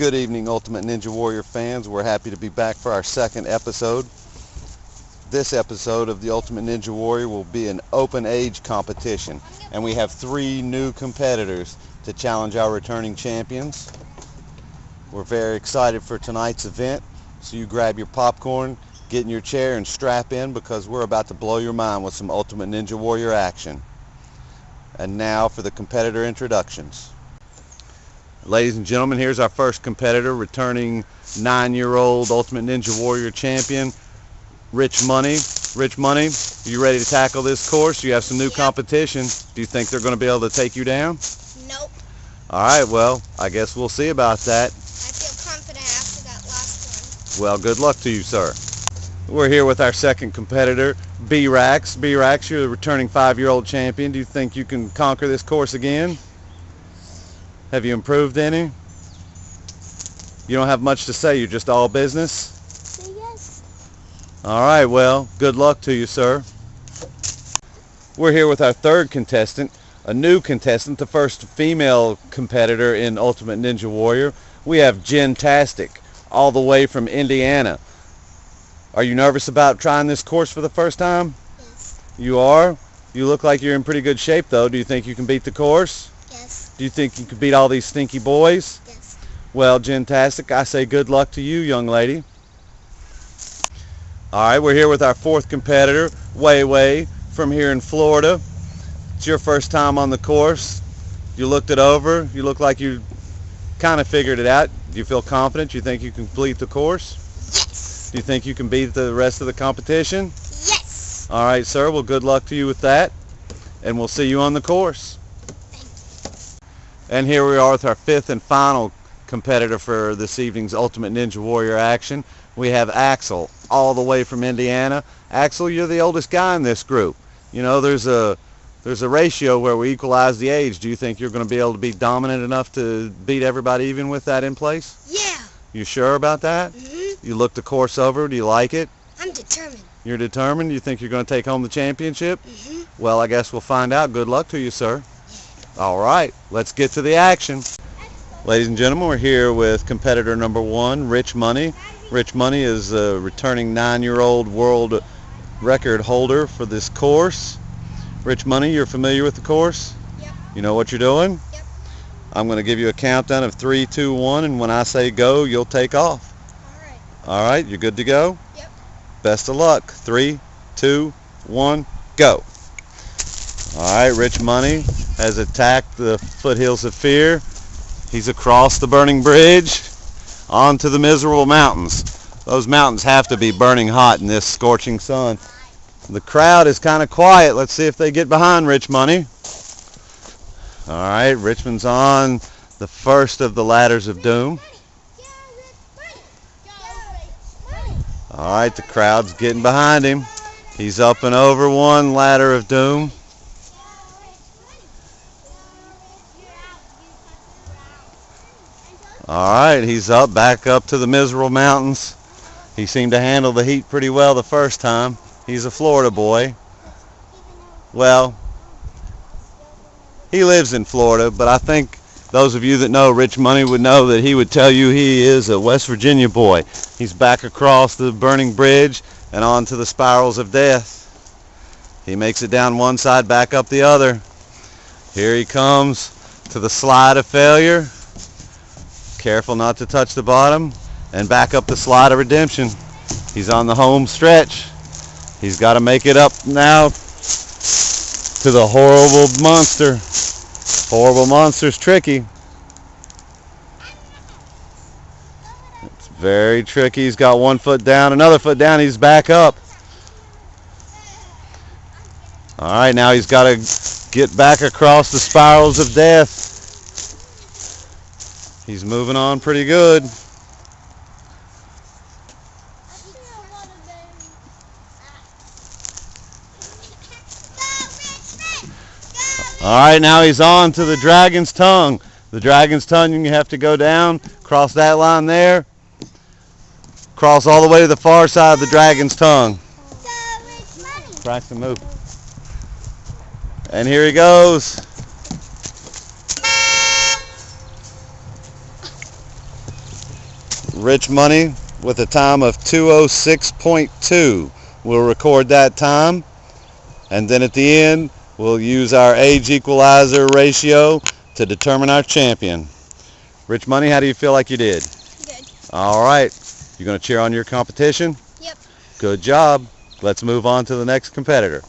Good evening, Ultimate Ninja Warrior fans. We're happy to be back for our second episode. This episode of the Ultimate Ninja Warrior will be an open age competition, and we have 3 new competitors to challenge our returning champions. We're very excited for tonight's event, so you grab your popcorn, get in your chair, and strap in because we're about to blow your mind with some Ultimate Ninja Warrior action. And now for the competitor introductions. Ladies and gentlemen, here's our first competitor, returning 9-year-old Ultimate Ninja Warrior champion, Rich Money. Rich Money, are you ready to tackle this course? You have some new competition. Do you think they're going to be able to take you down? Nope. All right, well, I guess we'll see about that. I feel confident after that last Well, good luck to you, sir. We're here with our second competitor, B-Rax. B-Rax, you're the returning 5-year-old champion. Do you think you can conquer this course again? Have you improved any? You don't have much to say, you're just all business? Yes. All right, well, good luck to you, sir. We're here with our third contestant, a new contestant, the first female competitor in Ultimate Ninja Warrior. We have Jentastic, all the way from Indiana. Are you nervous about trying this course for the first time? Yes. You are? You look like you're in pretty good shape, though. Do you think you can beat the course? Yes. Do you think you could beat all these stinky boys? Yes. Well, Jentastic, I say good luck to you, young lady. All right, we're here with our fourth competitor, Way from here in Florida. It's your first time on the course. You looked it over. You look like you kind of figured it out. Do you feel confident? Do you think you can complete the course? Yes. Do you think you can beat the rest of the competition? Yes. All right, sir. Well, good luck to you with that, and we'll see you on the course. And here we are with our fifth and final competitor for this evening's Ultimate Ninja Warrior action. We have Axel, all the way from Indiana. Axel, you're the oldest guy in this group. You know, there's a ratio where we equalize the age. Do you think you're going to be able to be dominant enough to beat everybody even with that in place? Yeah. You sure about that? Mm-hmm. You looked the course over. Do you like it? I'm determined. You're determined? You think you're going to take home the championship? Mm-hmm. Well, I guess we'll find out. Good luck to you, sir. All right, let's get to the action. Ladies and gentlemen, we're here with competitor number 1, Rich Money. Rich Money is a returning 9-year-old world record holder for this course. Rich Money, you're familiar with the course? Yep. You know what you're doing? Yep. I'm going to give you a countdown of 3, 2, 1, and when I say go, you'll take off. All right. All right, you're good to go? Yep. Best of luck. 3, 2, 1, go. All right, Rich Money has attacked the foothills of fear. He's across the burning bridge onto the miserable mountains. Those mountains have to be burning hot in this scorching sun. The crowd is kind of quiet. Let's see if they get behind Rich Money. All right, Richmond's on the first of the ladders of doom. All right, the crowd's getting behind him. He's up and over one ladder of doom. All right, he's back up to the miserable mountains. He seemed to handle the heat pretty well the first time. He's a Florida boy. Well, he lives in Florida, but I think those of you that know Rich Money would know that he would tell you he is a West Virginia boy. He's back across the burning bridge and onto the spirals of death. He makes it down one side, back up the other. Here he comes to the slide of failure. Careful not to touch the bottom, and back up the slide of redemption. He's on the home stretch. He's got to make it up now to the horrible monster. Horrible monster's tricky. It's very tricky. He's got one foot down, another foot down. He's back up. All right, now he's got to get back across the spirals of death. He's moving on pretty good. All right, now he's on to the dragon's tongue. The dragon's tongue, you have to go down, cross that line there, cross all the way to the far side of the dragon's tongue. Practice and move. And here he goes. Rich Money with a time of 2:06.2. We'll record that time, and then at the end we'll use our age equalizer ratio to determine our champion. Rich Money, how do you feel like you did? Good. All right. You going to cheer on your competition? Yep. Good job. Let's move on to the next competitor.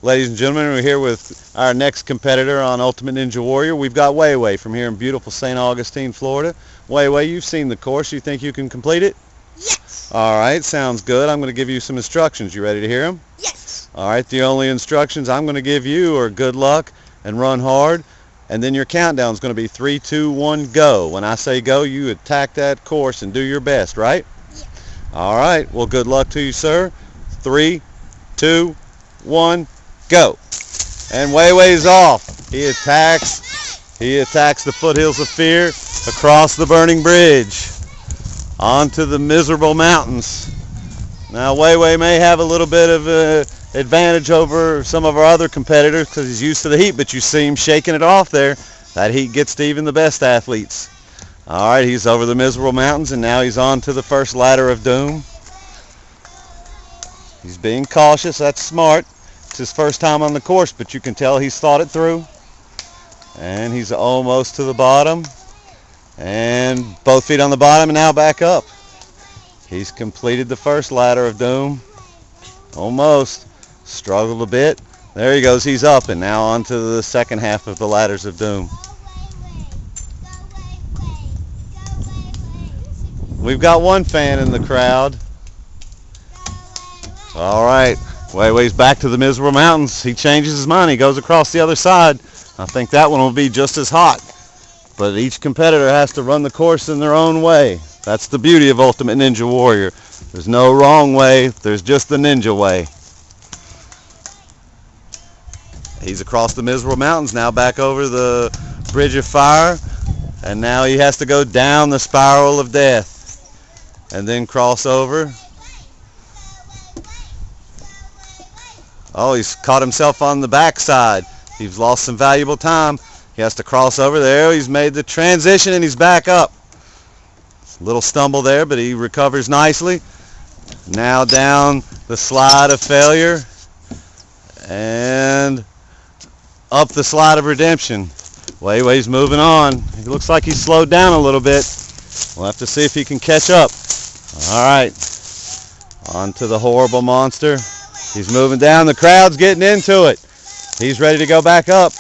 Ladies and gentlemen, we're here with our next competitor on Ultimate Ninja Warrior. We've got Wei Wei from here in beautiful St. Augustine, Florida. Wei Wei, you've seen the course. You think you can complete it? Yes. All right, sounds good. I'm going to give you some instructions. You ready to hear them? Yes. All right, the only instructions I'm going to give you are good luck and run hard. And then your countdown is going to be 3, 2, 1, go. When I say go, you attack that course and do your best, right? Yeah. All right, well, good luck to you, sir. 3, 2, 1, go. And Wei Wei's off. He attacks the foothills of fear across the burning bridge onto the miserable mountains. Now Wei Wei may have a little bit of advantage over some of our other competitors because he's used to the heat, but you see him shaking it off there. That heat gets to even the best athletes. All right, he's over the miserable mountains, and now he's on to the first ladder of doom. He's being cautious. That's smart. It's his first time on the course, but you can tell he's thought it through. And he's almost to the bottom. And both feet on the bottom, and now back up. He's completed the first ladder of doom. Almost. Struggled a bit. There he goes. He's up, and now on to the second half of the ladders of doom. We've got one fan in the crowd. All right. Wei Wei's back to the miserable mountains. He changes his mind. He goes across the other side. I think that one will be just as hot. But each competitor has to run the course in their own way. That's the beauty of Ultimate Ninja Warrior. There's no wrong way. There's just the ninja way. He's across the miserable mountains, now back over the bridge of fire. And now he has to go down the spiral of death. And then cross over. Oh, he's caught himself on the backside. He's lost some valuable time. He has to cross over there. He's made the transition and he's back up. Little stumble there, but he recovers nicely. Now down the slide of failure and up the slide of redemption. Wei Wei's moving on. He looks like he's slowed down a little bit. We'll have to see if he can catch up. All right, on to the horrible monster. He's moving down. The crowd's getting into it. He's ready to go back up.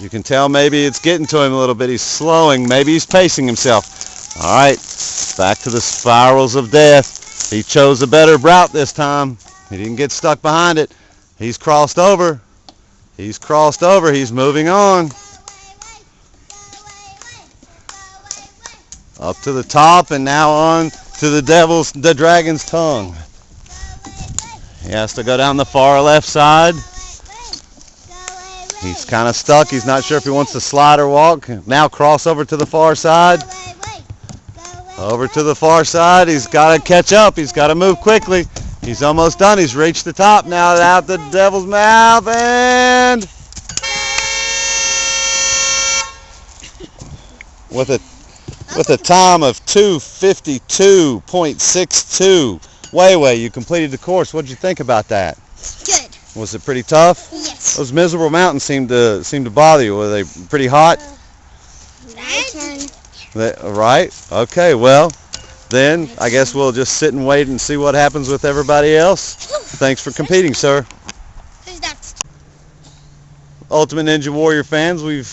You can tell maybe it's getting to him a little bit. He's slowing. Maybe he's pacing himself. All right, back to the spirals of death. He chose a better route this time. He didn't get stuck behind it. He's crossed over. He's crossed over. He's moving on. Up to the top and now on to the dragon's tongue. He has to go down the far left side. He's kind of stuck. He's not sure if he wants to slide or walk. Now cross over to the far side. Over to the far side. He's got to catch up. He's got to move quickly. He's almost done. He's reached the top. Now out the devil's mouth and with a time of 2:52.62. Wei Wei, you completed the course. What did you think about that? Good. Was it pretty tough? Yes. Those miserable mountains seemed to bother you. Were they pretty hot? Right? Okay, well, then I guess we'll just sit and wait and see what happens with everybody else. Thanks for competing, sir. Who's next? Ultimate Ninja Warrior fans, we've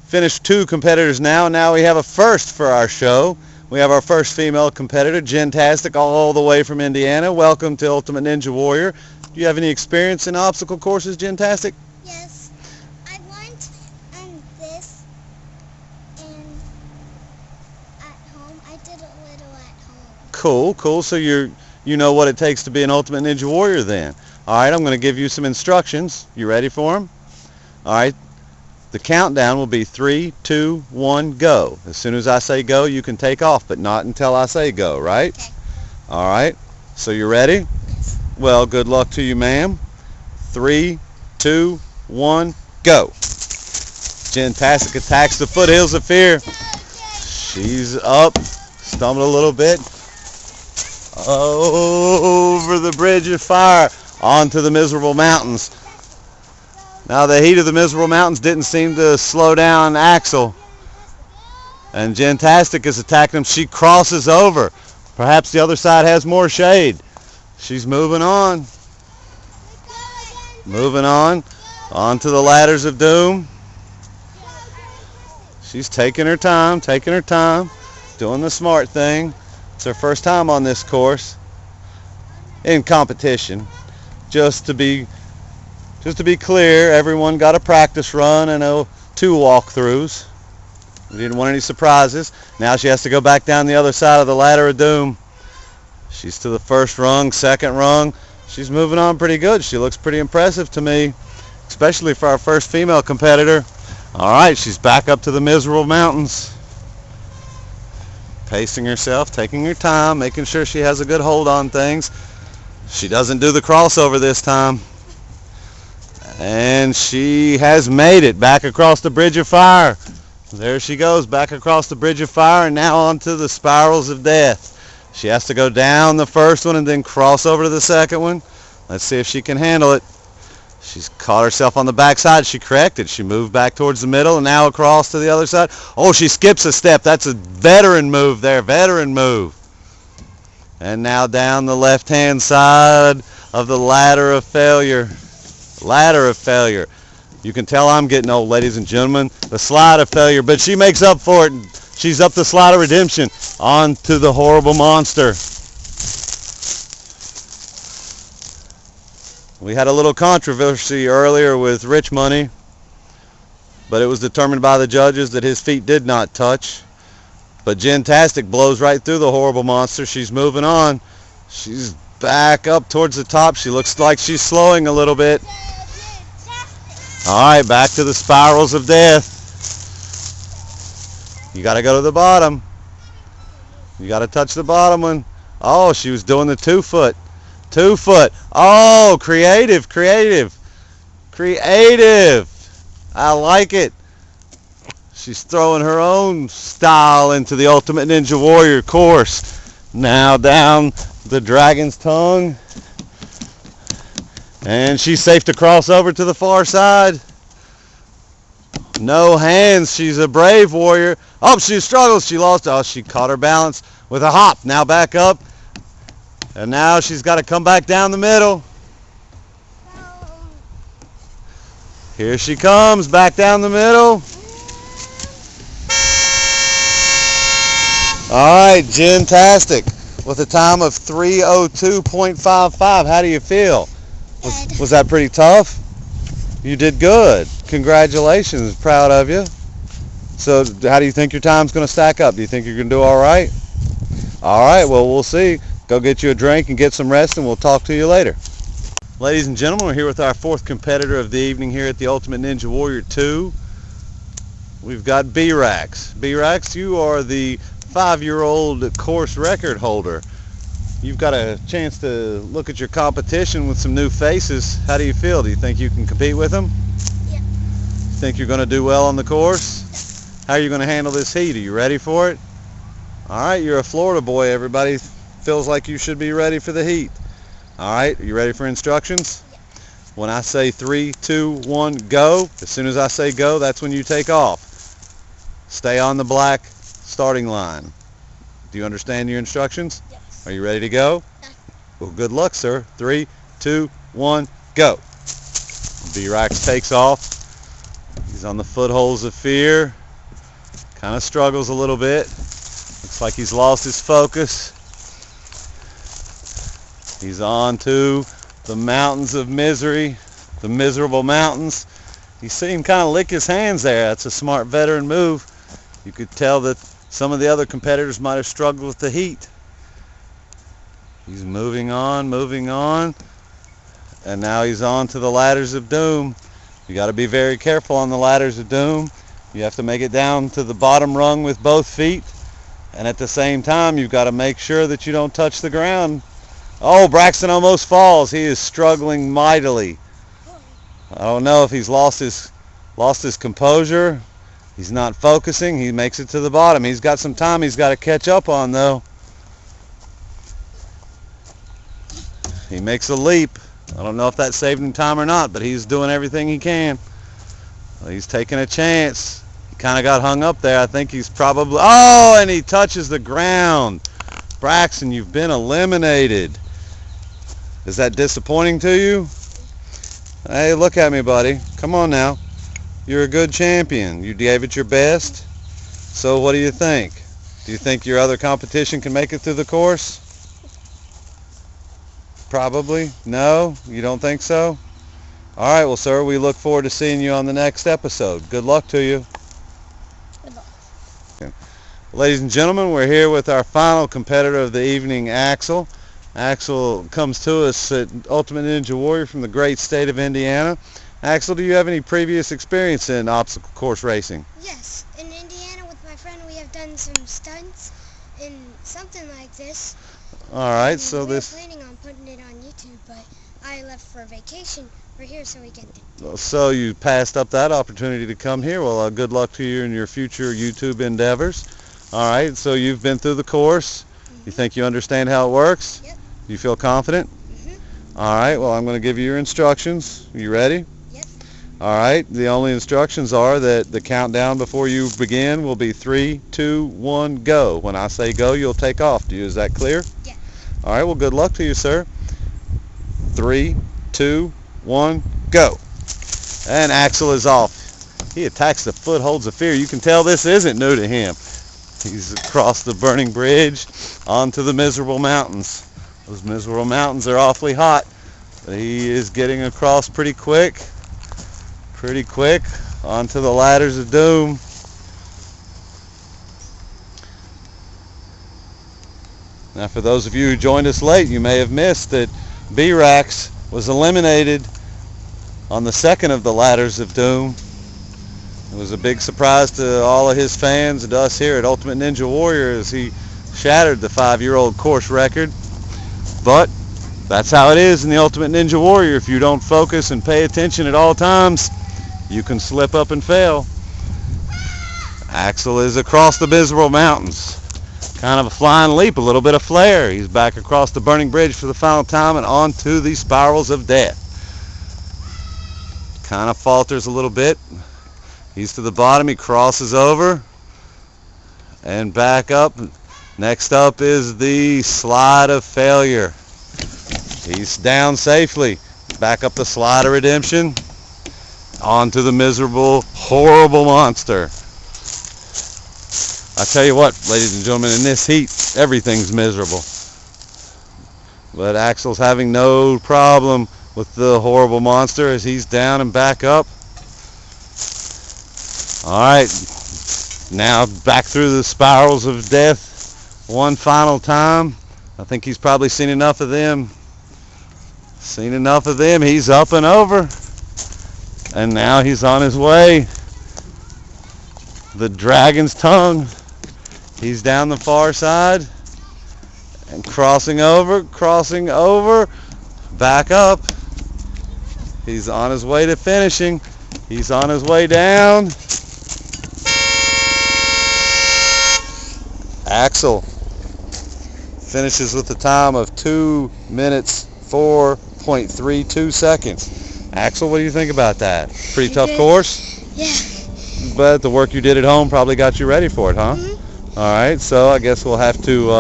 finished 2 competitors now. Now we have a first for our show. We have our first female competitor, Jentastic, all the way from Indiana. Welcome to Ultimate Ninja Warrior. Do you have any experience in obstacle courses, Jentastic? Yes. I learned this at home. I did a little at home. Cool, cool. So you know what it takes to be an Ultimate Ninja Warrior then. All right, I'm going to give you some instructions. You ready for them? All right. The countdown will be 3, 2, 1, go. As soon as I say go, you can take off, but not until I say go, right? Okay. All right. So you ready? Yes. Well, good luck to you, ma'am. 3, 2, 1, go. Jantastic attacks the foothills of fear. She's up, stumbled a little bit. Over the bridge of fire, onto the miserable mountains. Now the heat of the miserable mountains didn't seem to slow down Axel. And Jantastic is attacking him. She crosses over. Perhaps the other side has more shade. She's moving on. Moving on. Onto the ladders of doom. She's taking her time, doing the smart thing. It's her first time on this course in competition. Just to be clear, everyone got a practice run and 2 walkthroughs. We didn't want any surprises. Now she has to go back down the other side of the ladder of doom. She's to the first rung, second rung. She's moving on pretty good. She looks pretty impressive to me, especially for our first female competitor. All right, she's back up to the miserable mountains. Pacing herself, taking her time, making sure she has a good hold on things. She doesn't do the crossover this time. And she has made it back across the bridge of fire. There she goes, back across the bridge of fire and now onto the spirals of death. She has to go down the first one and then cross over to the second one. Let's see if she can handle it. She's caught herself on the backside. She corrected. She moved back towards the middle and now across to the other side. Oh, she skips a step. That's a veteran move there. Veteran move. And now down the left-hand side of the ladder of failure. Ladder of failure. You can tell I'm getting old, ladies and gentlemen. The slide of failure. But she makes up for it. She's up the slide of redemption. On to the horrible monster. We had a little controversy earlier with Rich Money, but it was determined by the judges that his feet did not touch. But Jantastic blows right through the horrible monster. She's moving on. She's back up towards the top. She looks like she's slowing a little bit. All right, back to the spirals of death. You got to go to the bottom. You got to touch the bottom one. Oh, she was doing the 2-foot. 2-foot. Oh, creative. I like it. She's throwing her own style into the Ultimate Ninja Warrior course. Now down the dragon's tongue. And she's safe to cross over to the far side. No hands. She's a brave warrior. Oh, she struggles. She lost. Oh, she caught her balance with a hop. Now back up. And now she's got to come back down the middle. Here she comes, back down the middle. All right, Jantastic with a time of 3:02.55. How do you feel? Was that pretty tough? You did good. Congratulations. Proud of you. So how do you think your time's going to stack up? Do you think you're going to do all right? All right, well, we'll see. Go get you a drink and get some rest, and we'll talk to you later. Ladies and gentlemen, we're here with our 4th competitor of the evening here at the Ultimate Ninja Warrior 2. We've got B-Rax. B-Rax, you are the 5-year-old course record holder. You've got a chance to look at your competition with some new faces. How do you feel? Do you think you can compete with them? Yeah. You think you're going to do well on the course? How are you going to handle this heat? Are you ready for it? All right, you're a Florida boy. Everybody feels like you should be ready for the heat. All right, are you ready for instructions? Yeah. When I say 3, 2, 1, go, as soon as I say go, that's when you take off. Stay on the black starting line. Do you understand your instructions? Yes. Are you ready to go? Yeah. Well, good luck, sir. 3, 2, 1, go. B-Rax takes off. He's on the footholds of fear. Kind of struggles a little bit. Looks like he's lost his focus. He's on to the mountains of misery, the miserable mountains. You see him kind of lick his hands there. That's a smart veteran move. You could tell that some of the other competitors might have struggled with the heat. He's moving on, and now he's on to the ladders of doom. You got to be very careful on the ladders of doom. You have to make it down to the bottom rung with both feet, and at the same time you've got to make sure that you don't touch the ground. Oh, Braxton almost falls. He is struggling mightily. I don't know if he's lost his lost his composure. He's not focusing. He makes it to the bottom. He's got some time he's got to catch up on, though. He makes a leap. I don't know if that saved him time or not, but he's doing everything he can. He's taking a chance. He kind of got hung up there. I think he's probably... Oh, and he touches the ground. Braxton, you've been eliminated. Is that disappointing to you? Hey, look at me, buddy. Come on now. You're a good champion. You gave it your best. So what do you think? Do you think your other competition can make it through the course? Probably. No? You don't think so? All right, well, sir, we look forward to seeing you on the next episode. Good luck to you. Good luck. Ladies and gentlemen, we're here with our final competitor of the evening, Axel. Axel comes to us at Ultimate Ninja Warrior from the great state of Indiana. Axel, do you have any previous experience in obstacle course racing? Yes, in Indiana with my friend we have done some stunts and something like this. All right, And so we this... were planning on putting it on YouTube, but I left for vacation. We're here so we can do it. So you passed up that opportunity to come here. Well, good luck to you in your future YouTube endeavors. All right, so you've been through the course. You think you understand how it works? Yep. You feel confident? All right, well, I'm going to give you your instructions. You ready? Yep. All right, the only instructions are that the countdown before you begin will be 3, 2, 1, go. When I say go, you'll take off. Is that clear? Yeah. All right, well, good luck to you, sir. 3, 2, 1, go. And Axel is off. He attacks the footholds of fear. You can tell this isn't new to him. He's across the burning bridge onto the miserable mountains. Those miserable mountains are awfully hot. But he is getting across pretty quick onto the ladders of doom. Now, for those of you who joined us late, you may have missed that B-Rax was eliminated on the second of the ladders of doom. It was a big surprise to all of his fans and us here at Ultimate Ninja Warrior as he shattered the 5-year-old course record. But that's how it is in the Ultimate Ninja Warrior. If you don't focus and pay attention at all times, you can slip up and fail. Axel is across the miserable mountains. Kind of a flying leap, a little bit of flair. He's back across the burning bridge for the final time and onto the spirals of death. Kind of falters a little bit. He's to the bottom. He crosses over and back up. Next up is the slide of failure. He's down safely. Back up the slide of redemption. Onto the miserable, horrible monster. I tell you what, ladies and gentlemen, in this heat, everything's miserable. But Axel's having no problem with the horrible monster as he's down and back up. All right, now back through the spirals of death one final time. I think he's probably seen enough of them. He's up and over. And now he's on his way. The dragon's tongue. He's down the far side and crossing over, back up. He's on his way to finishing. He's on his way down. Axel finishes with a time of 2 minutes 4.32 seconds. Axel, what do you think about that? Pretty tough course? Yeah. But the work you did at home probably got you ready for it, huh? All right, so I guess we'll have to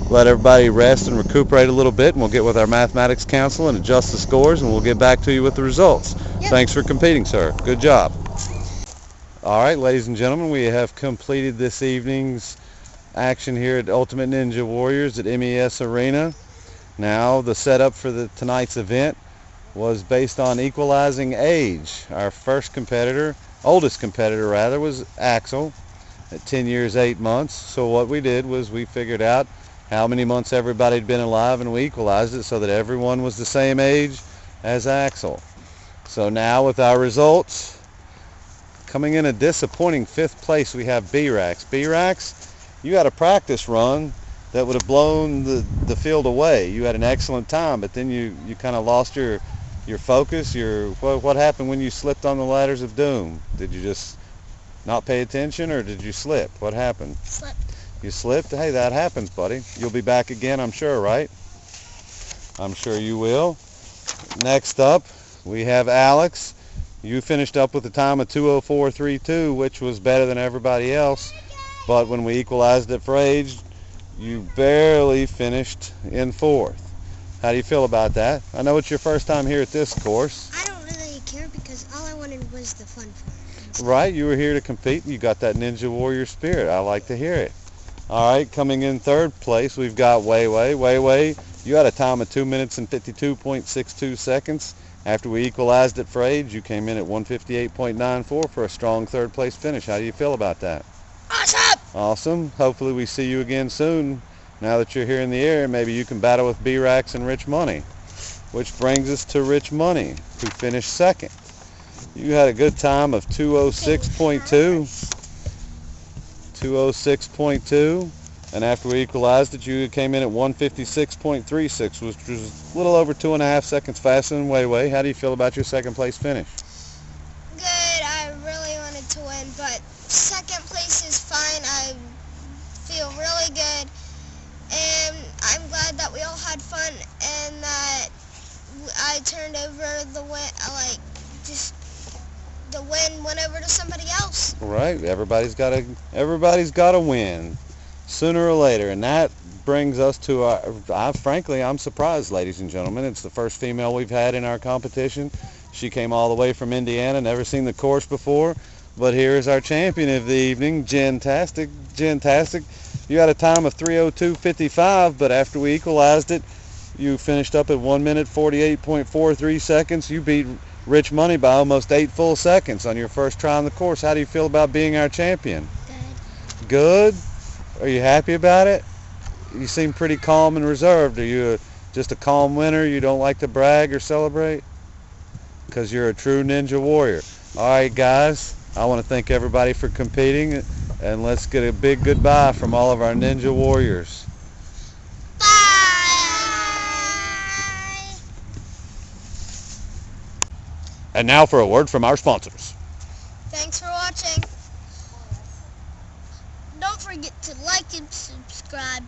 let everybody rest and recuperate a little bit, and we'll get with our mathematics council and adjust the scores, and we'll get back to you with the results. Yep. Thanks for competing, sir. Good job. All right, ladies and gentlemen, we have completed this evening's action here at Ultimate Ninja Warriors at MES Arena. Now, the setup for tonight's event was based on equalizing age. Our oldest competitor rather, was Axel at 10 years, 8 months. So what we did was we figured out how many months everybody had been alive, and we equalized it so that everyone was the same age as Axel. So now with our results, coming in a disappointing 5th place, we have B-Rax. B-Rax, you had a practice run that would have blown the field away. You had an excellent time, but then you kind of lost your your focus, what happened when you slipped on the ladders of doom? Did you just not pay attention, or did you slip? What happened? Slipped. You slipped? Hey, that happens, buddy. You'll be back again, I'm sure, right? I'm sure you will. Next up, we have Alex. You finished up with a time of 2:04.32, which was better than everybody else. But when we equalized it for age, you barely finished in fourth. How do you feel about that? I know it's your first time here at this course. I don't really care because all I wanted was the fun part. Right, you were here to compete, and you got that Ninja Warrior spirit. I like to hear it. All right, coming in third place, we've got Weiwei. Weiwei, you had a time of 2 minutes and 52.62 seconds. After we equalized it for age, you came in at 158.94 for a strong third place finish. How do you feel about that? Awesome! Awesome. Hopefully we see you again soon. Now that you're here in the area, maybe you can battle with B-Rax and Rich Money. Which brings us to Rich Money, who finished second. You had a good time of 206.2. 206.2. And after we equalized it, you came in at 156.36, which was a little over 2.5 seconds faster than Weiwei. How do you feel about your second place finish? Good. I really wanted to win, but second place is fine. I feel really good, and I'm glad that we all had fun and that I turned over the win. The win went over to somebody else. Right. Everybody's got to win sooner or later, and that brings us to our, frankly, I'm surprised, ladies and gentlemen. It's the first female we've had in our competition. She came all the way from Indiana, never seen the course before, but here's our champion of the evening, Jen-tastic. Jen-tastic, you had a time of 3:02.55, but after we equalized it, you finished up at 1 minute 48.43 seconds. You beat Rich Money by almost 8 full seconds on your first try on the course. How do you feel about being our champion? Good. Good? Are you happy about it? You seem pretty calm and reserved. Are you just a calm winner? You don't like to brag or celebrate? Because you're a true Ninja Warrior. All right, guys. I want to thank everybody for competing, and let's get a big goodbye from all of our Ninja Warriors. Bye! And now for a word from our sponsors. Thanks for watching. Don't forget to like and subscribe.